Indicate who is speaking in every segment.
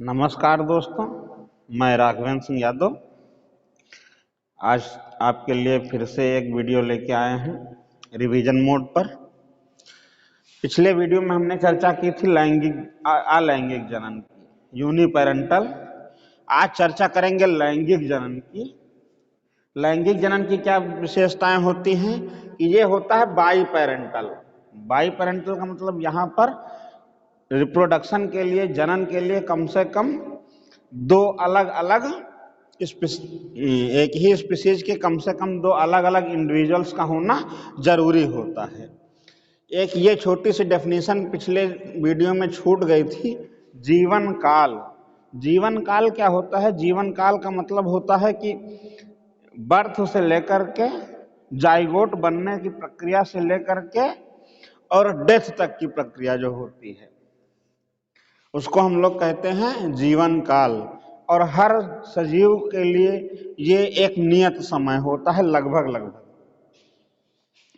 Speaker 1: नमस्कार दोस्तों, मैं राघवेंद्र सिंह यादव आज आपके लिए फिर से एक वीडियो लेके आए हैं रिवीजन मोड पर। पिछले वीडियो में हमने चर्चा की थी अलैंगिक जनन की, यूनिपेरेंटल। आज चर्चा करेंगे लैंगिक जनन की। लैंगिक जनन की क्या विशेषताएं होती हैं कि ये होता है बाई पेरेंटल। बाई पेरेंटल का मतलब यहाँ पर रिप्रोडक्शन के लिए, जनन के लिए कम से कम दो अलग अलग एक ही स्पीसीज के कम से कम दो अलग अलग इंडिविजुअल्स का होना जरूरी होता है। एक ये छोटी सी डेफिनेशन पिछले वीडियो में छूट गई थी, जीवन काल। जीवन काल क्या होता है? जीवन काल का मतलब होता है कि बर्थ से लेकर के जाइगोट बनने की प्रक्रिया से लेकर के और डेथ तक की प्रक्रिया जो होती है उसको हम लोग कहते हैं जीवन काल। और हर सजीव के लिए ये एक नियत समय होता है, लगभग लगभग,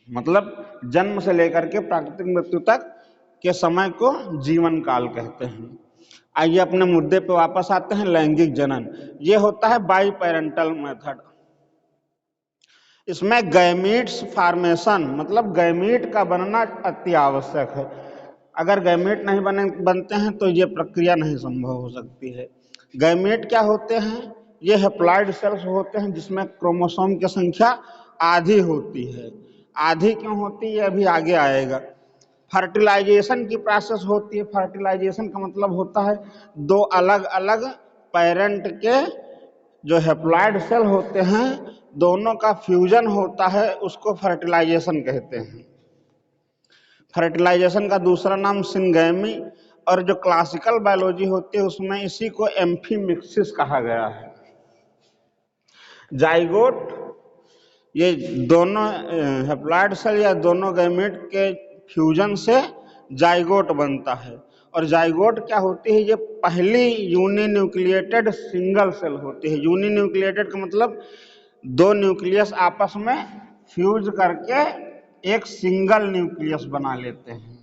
Speaker 1: मतलब जन्म से लेकर के प्राकृतिक मृत्यु तक के समय को जीवन काल कहते हैं। आइए अपने मुद्दे पे वापस आते हैं। लैंगिक जनन ये होता है बाई पेरेंटल मेथड। इसमें गैमीट्स फॉर्मेशन, मतलब गैमीट का बनना अति आवश्यक है। अगर गैमीट नहीं बनते हैं तो ये प्रक्रिया नहीं संभव हो सकती है। गैमीट क्या होते हैं? ये हैप्लॉइड सेल्स होते हैं जिसमें क्रोमोसोम की संख्या आधी होती है। आधी क्यों होती है अभी आगे आएगा। फर्टिलाइजेशन की प्रोसेस होती है। फर्टिलाइजेशन का मतलब होता है दो अलग अलग पेरेंट के जो हैप्लॉइड सेल होते हैं दोनों का फ्यूजन होता है, उसको फर्टिलाइजेशन कहते हैं। फर्टिलाइजेशन का दूसरा नाम सिंगैमी, और जो क्लासिकल बायोलॉजी होती है उसमें इसी को एम्फीमिक्सिस कहा गया है। जाइगोट, ये दोनों हैप्लॉइड सेल या दोनों गैमेट के फ्यूजन से जाइगोट बनता है। और जाइगोट क्या होती है? ये पहली यूनिन्यूक्लिएटेड सिंगल सेल होती है। यूनिन्यूक्लिएटेड का मतलब दो न्यूक्लियस आपस में फ्यूज करके एक सिंगल न्यूक्लियस बना लेते हैं,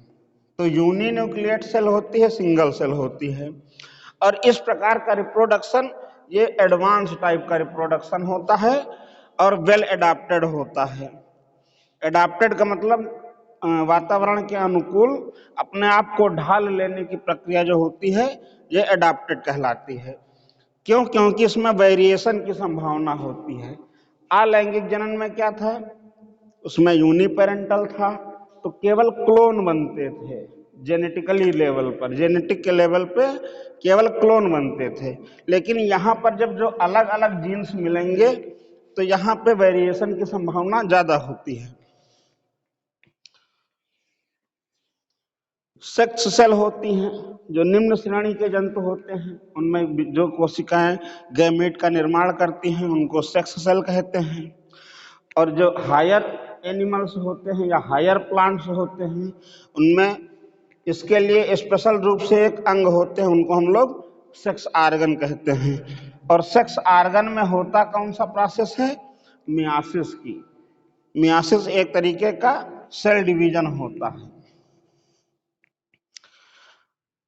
Speaker 1: तो यूनिन्यूक्लिएट सेल होती है, सिंगल सेल होती है। और इस प्रकार का रिप्रोडक्शन ये एडवांस टाइप का रिप्रोडक्शन होता है और वेल एडाप्टेड होता है। एडाप्टेड का मतलब वातावरण के अनुकूल अपने आप को ढाल लेने की प्रक्रिया जो होती है ये एडाप्टेड कहलाती है। क्यों? क्योंकि इसमें वेरिएशन की संभावना होती है। अलैंगिक जनन में क्या था? उसमें यूनिपेरेंटल था तो केवल क्लोन बनते थे। जेनेटिकली लेवल पर, जेनेटिक के लेवल पे केवल क्लोन बनते थे। लेकिन यहाँ पर जब जो अलग अलग जीन्स मिलेंगे तो यहाँ पे वेरिएशन की संभावना ज्यादा होती है। सेक्स सेल होती हैं जो निम्न श्रेणी के जंतु होते हैं, उनमें जो कोशिकाएं गैमेट का निर्माण करती हैं उनको सेक्स सेल कहते हैं। और जो हायर एनिमल्स होते हैं या हायर प्लांट्स होते हैं उनमें इसके लिए स्पेशल रूप से एक अंग होते हैं, उनको हम लोग सेक्स आर्गन कहते हैं। और सेक्स आर्गन में होता कौन सा प्रोसेस है? मियासिस की। मियासिस एक तरीके का सेल डिवीजन होता है।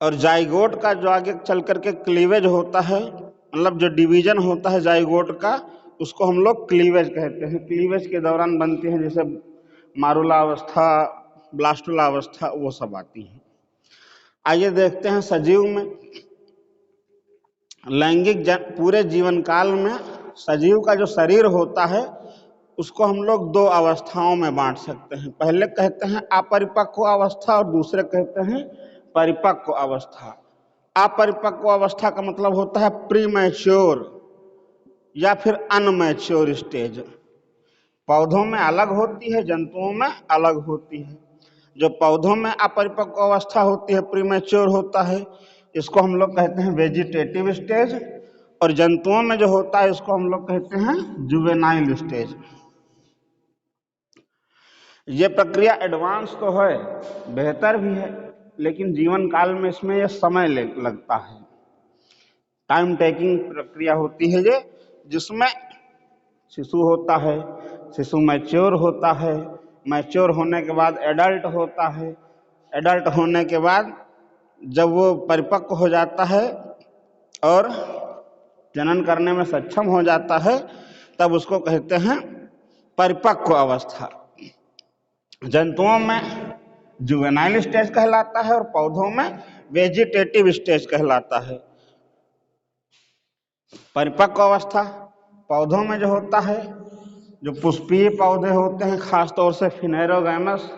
Speaker 1: और जाइगोट का जो आगे चल करके क्लीवेज होता है, मतलब जो डिवीजन होता है जाइगोट का, उसको हम लोग क्लीवेज कहते हैं। क्लीवेज के दौरान बनती हैं जैसे मारुला अवस्था, ब्लास्टुला अवस्था, वो सब आती हैं। आइए देखते हैं सजीव में लैंगिक पूरे जीवन काल में सजीव का जो शरीर होता है उसको हम लोग दो अवस्थाओं में बांट सकते हैं। पहले कहते हैं अपरिपक्व अवस्था और दूसरे कहते हैं परिपक्व अवस्था। अपरिपक्व अवस्था का मतलब होता है प्रीमैच्योर या फिर अनमैच्योर स्टेज। पौधों में अलग होती है, जंतुओं में अलग होती है। जो पौधों में अपरिपक्व अवस्था होती है, प्रीमैच्योर होता है, इसको हम लोग कहते हैं वेजिटेटिव स्टेज। और जंतुओं में जो होता है इसको हम लोग कहते हैं जुवेनाइल स्टेज। ये प्रक्रिया एडवांस तो है, बेहतर भी है, लेकिन जीवन काल में इसमें यह समय लगता है। टाइम टेकिंग प्रक्रिया होती है ये, जिसमें शिशु होता है, शिशु मैच्योर होता है, मैच्योर होने के बाद एडल्ट होता है, एडल्ट होने के बाद जब वो परिपक्व हो जाता है और जनन करने में सक्षम हो जाता है, तब उसको कहते हैं परिपक्व अवस्था। जंतुओं में जुवेनाइल स्टेज कहलाता है और पौधों में वेजिटेटिव स्टेज कहलाता है। परिपक्व अवस्था पौधों में जो होता है, जो पुष्पीय पौधे होते हैं, खासतौर से फिनेरोगैमस,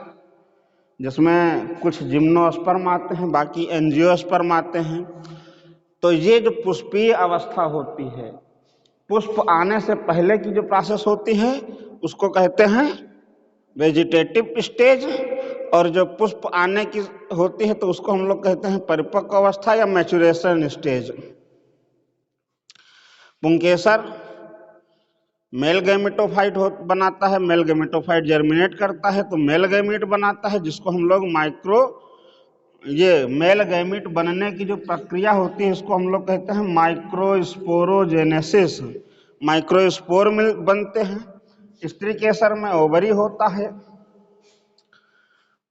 Speaker 1: जिसमें कुछ जिम्नोस्पर्म आते हैं, बाकी एंजियोस्पर्म आते हैं। तो ये जो पुष्पीय अवस्था होती है, पुष्प आने से पहले की जो प्रोसेस होती है उसको कहते हैं वेजिटेटिव स्टेज, और जो पुष्प आने की होती है तो उसको हम लोग कहते हैं परिपक्व अवस्था या मैचुरेशन स्टेज। पुंकेसर मेल गैमेटोफाइट बनाता है, मेल गैमेटोफाइट जर्मिनेट करता है तो मेल गैमीट बनाता है, जिसको हम लोग ये मेल गैमीट बनने की जो प्रक्रिया होती है इसको हम लोग कहते हैं माइक्रोस्पोरोजेनेसिस। माइक्रोस्पोर बनते हैं। स्त्री केसर में ओवरी होता है,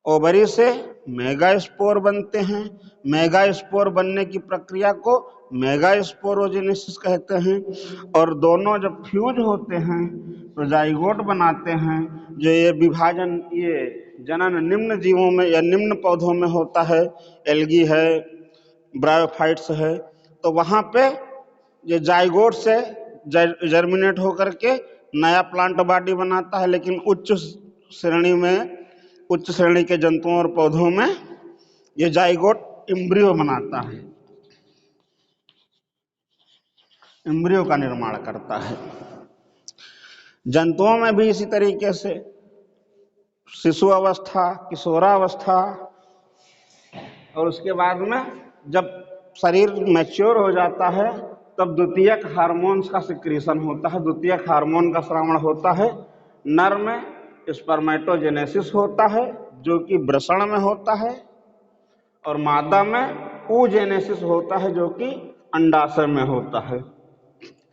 Speaker 1: ओवरी से मेगास्पोर बनते हैं। मेगास्पोर बनने की प्रक्रिया को मेगास्पोरोजेनेसिस कहते हैं। और दोनों जब फ्यूज होते हैं तो जाइगोट बनाते हैं। जो ये विभाजन, ये जनन निम्न जीवों में या निम्न पौधों में होता है, एल्गी है, ब्रायोफाइट्स है, तो वहाँ पे ये जाइगोट से जर्मिनेट होकर के नया प्लांट बॉडी बनाता है। लेकिन उच्च श्रेणी के जंतुओं और पौधों में ये जाइगोट एम्ब्रियो बनाता है, एम्ब्रियो का निर्माण करता है। जंतुओं में भी इसी तरीके से शिशु अवस्था, किशोरावस्था, और उसके बाद में जब शरीर मैच्योर हो जाता है तब द्वितीयक हार्मोन्स का सिक्रीशन होता है, द्वितीयक हार्मोन का श्रावण होता है। नर में स्पर्मेटोजेनेसिस होता है जो कि वृषण में होता है, और मादा में oogenesis होता है जो कि अंडाशय में होता है।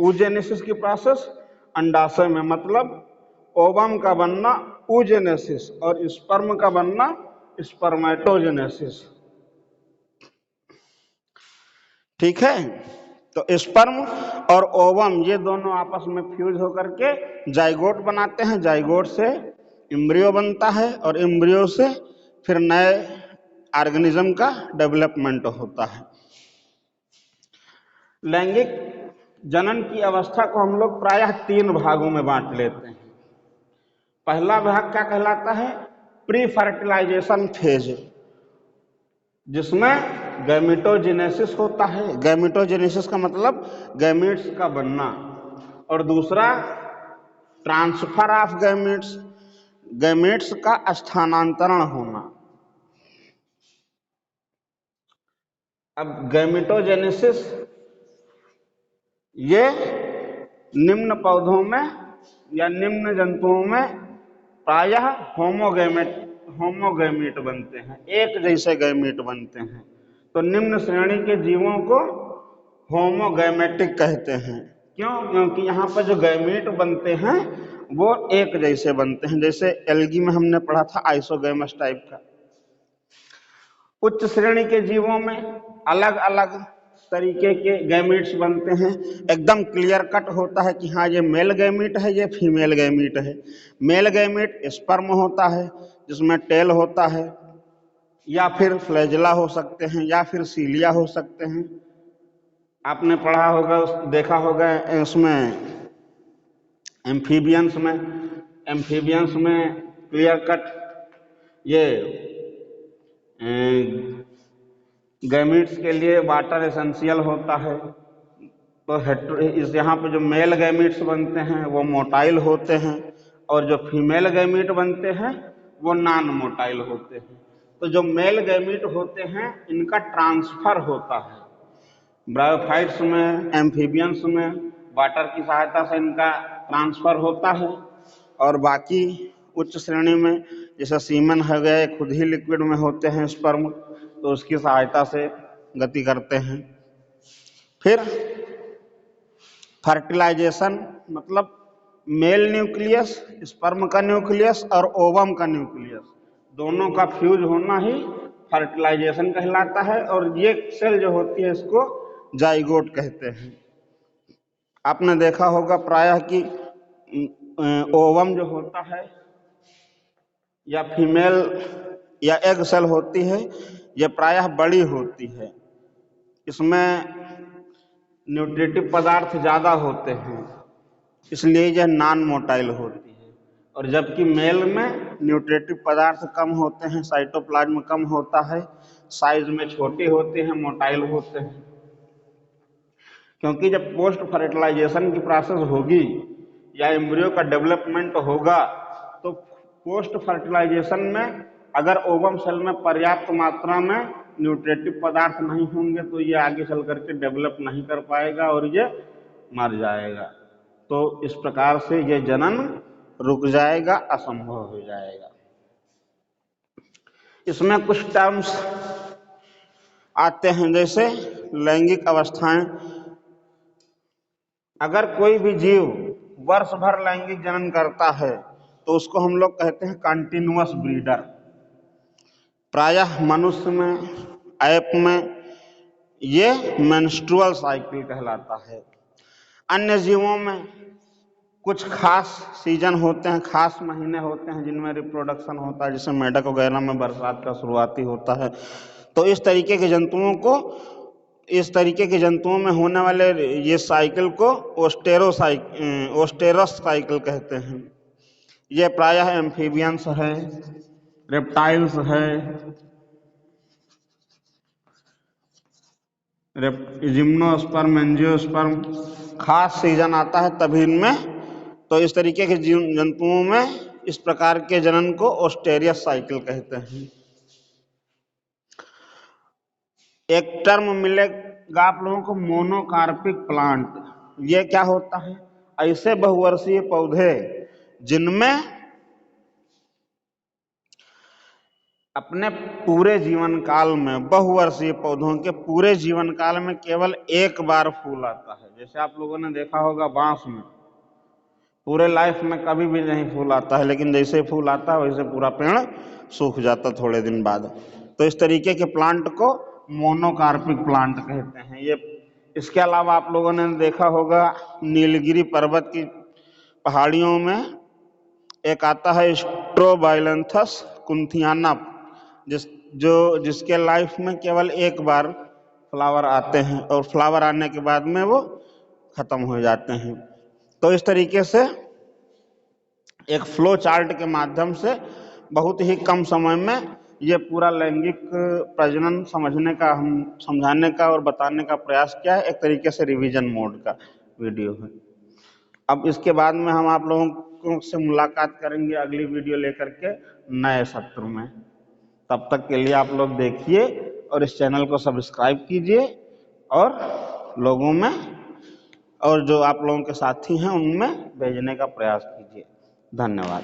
Speaker 1: oogenesis की प्रोसेस अंडाशय में, मतलब ओवम का बनना oogenesis और स्पर्म का बनना स्पर्मेटोजेनेसिस। ठीक है, तो स्पर्म और ओवम ये दोनों आपस में फ्यूज होकर के जाइगोट बनाते हैं। जाइगोट से एम्ब्रियो बनता है और एम्ब्रियो से फिर नए ऑर्गेनिज्म का डेवलपमेंट होता है। लैंगिक जनन की अवस्था को हम लोग प्रायः 3 भागों में बांट लेते हैं। पहला भाग क्या कहलाता है? प्री फर्टिलाइजेशन फेज, जिसमें गैमेटोजेनेसिस होता है। गैमेटोजेनेसिस का मतलब गैमेट्स का बनना। और दूसरा ट्रांसफर ऑफ गैमेट्स, गैमेट्स का स्थानांतरण होना। अब गैमेटोजेनेसिस ये निम्न पौधों में या निम्न जंतुओं में प्रायः होमोगैमेट बनते हैं, एक जैसे गैमेट बनते हैं। तो निम्न श्रेणी के जीवों को होमोगैमेटिक कहते हैं। क्यों? क्योंकि यहाँ पर जो गैमेट बनते हैं वो एक जैसे बनते हैं। जैसे एल्गी में हमने पढ़ा था आइसोगैमस टाइप का। उच्च श्रेणी के जीवों में अलग अलग तरीके के गैमीट्स बनते हैं। एकदम क्लियर कट होता है कि हाँ ये मेल गैमीट है, ये फीमेल गैमीट है। मेल गैमीट स्पर्म होता है जिसमें टेल होता है, या फिर फ्लैजेला हो सकते हैं, या फिर सीलिया हो सकते हैं। आपने पढ़ा होगा, देखा होगा इसमें एम्फीबियंस में क्लियर कट ये गैमीट्स के लिए वाटर एसेंशियल होता है। तो इस यहाँ पे जो मेल गैमीट्स बनते हैं वो मोटाइल होते हैं, और जो फीमेल गैमीट बनते हैं वो नॉन मोटाइल होते हैं। तो जो मेल गैमीट होते हैं इनका ट्रांसफर होता है ब्रायोफाइट्स में, एम्फीबियंस में वाटर की सहायता से इनका ट्रांसफर होता है। और बाकी उच्च श्रेणी में जैसे सीमन हो गए, खुद ही लिक्विड में होते हैं स्पर्म, तो उसकी सहायता से गति करते हैं। फिर फर्टिलाइजेशन मतलब मेल न्यूक्लियस, स्पर्म का न्यूक्लियस और ओवम का न्यूक्लियस दोनों का फ्यूज होना ही फर्टिलाइजेशन कहलाता है। और ये सेल जो होती है इसको जाइगोट कहते हैं। आपने देखा होगा प्रायः कि ओवम जो होता है या फीमेल या एग सेल होती है, यह प्रायः बड़ी होती है, इसमें न्यूट्रिटिव पदार्थ ज़्यादा होते हैं, इसलिए यह नॉन मोटाइल होती है। और जबकि मेल में न्यूट्रिटिव पदार्थ कम होते हैं, साइटोप्लाज्म कम होता है, साइज में छोटी होती है, मोटाइल होते हैं। क्योंकि जब पोस्ट फर्टिलाइजेशन की प्रोसेस होगी या एम्ब्रियो का डेवलपमेंट होगा, तो पोस्ट फर्टिलाइजेशन में अगर ओवम सेल में पर्याप्त मात्रा में न्यूट्रिटिव पदार्थ नहीं होंगे तो ये आगे चल करके डेवलप नहीं कर पाएगा और ये मर जाएगा। तो इस प्रकार से ये जनन रुक जाएगा, असंभव हो जाएगा। इसमें कुछ टर्म्स आते हैं, जैसे लैंगिक अवस्थाएं। अगर कोई भी जीव वर्ष भर लैंगिक जनन करता है तो उसको हम लोग कहते हैं कंटिन्यूअस ब्रीडर। प्रायः मनुष्य में, ऐप में ये मेंस्ट्रुअल साइकिल कहलाता है। अन्य जीवों में कुछ खास सीजन होते हैं, खास महीने होते हैं जिनमें रिप्रोडक्शन होता है, जैसे मेढक वगैरह में बरसात का शुरुआती होता है। तो इस तरीके के जंतुओं में होने वाले ये साइकिल को ओस्टेरस साइकिल कहते हैं। ये प्रायः एम्फीबियंस है, रेप्टाइल्स है, जिम्नोस्पर्म, एंजियोस्पर्म, खास सीजन आता है तभी इनमें। तो इस तरीके के जंतुओं में इस प्रकार के जनन को ओस्टेरियस साइकिल कहते हैं। एक टर्म मिलेगा आप लोगों को, मोनोकार्पिक प्लांट। ये क्या होता है? ऐसे बहुवर्षीय पौधे जिनमें अपने पूरे जीवन काल में, बहुवर्षीय पौधों के पूरे जीवन काल में केवल एक बार फूल आता है। जैसे आप लोगों ने देखा होगा बांस में पूरे लाइफ में कभी भी नहीं फूल आता है, लेकिन जैसे फूल आता है वैसे पूरा पेड़ सूख जाता थोड़े दिन बाद। तो इस तरीके के प्लांट को मोनोकार्पिक प्लांट कहते हैं। ये इसके अलावा आप लोगों ने देखा होगा नीलगिरी पर्वत की पहाड़ियों में एक आता है स्ट्रोबाइलैंथस कुंथियाना, जिसके लाइफ में केवल एक बार फ्लावर आते हैं और फ्लावर आने के बाद में वो खत्म हो जाते हैं। तो इस तरीके से एक फ्लो चार्ट के माध्यम से बहुत ही कम समय में ये पूरा लैंगिक प्रजनन समझाने का और बताने का प्रयास किया है। एक तरीके से रिवीजन मोड का वीडियो है। अब इसके बाद में हम आप लोगों से मुलाकात करेंगे अगली वीडियो लेकर के नए सत्र में। तब तक के लिए आप लोग देखिए और इस चैनल को सब्सक्राइब कीजिए और लोगों में और जो आप लोगों के साथी हैं उनमें भेजने का प्रयास कीजिए। धन्यवाद।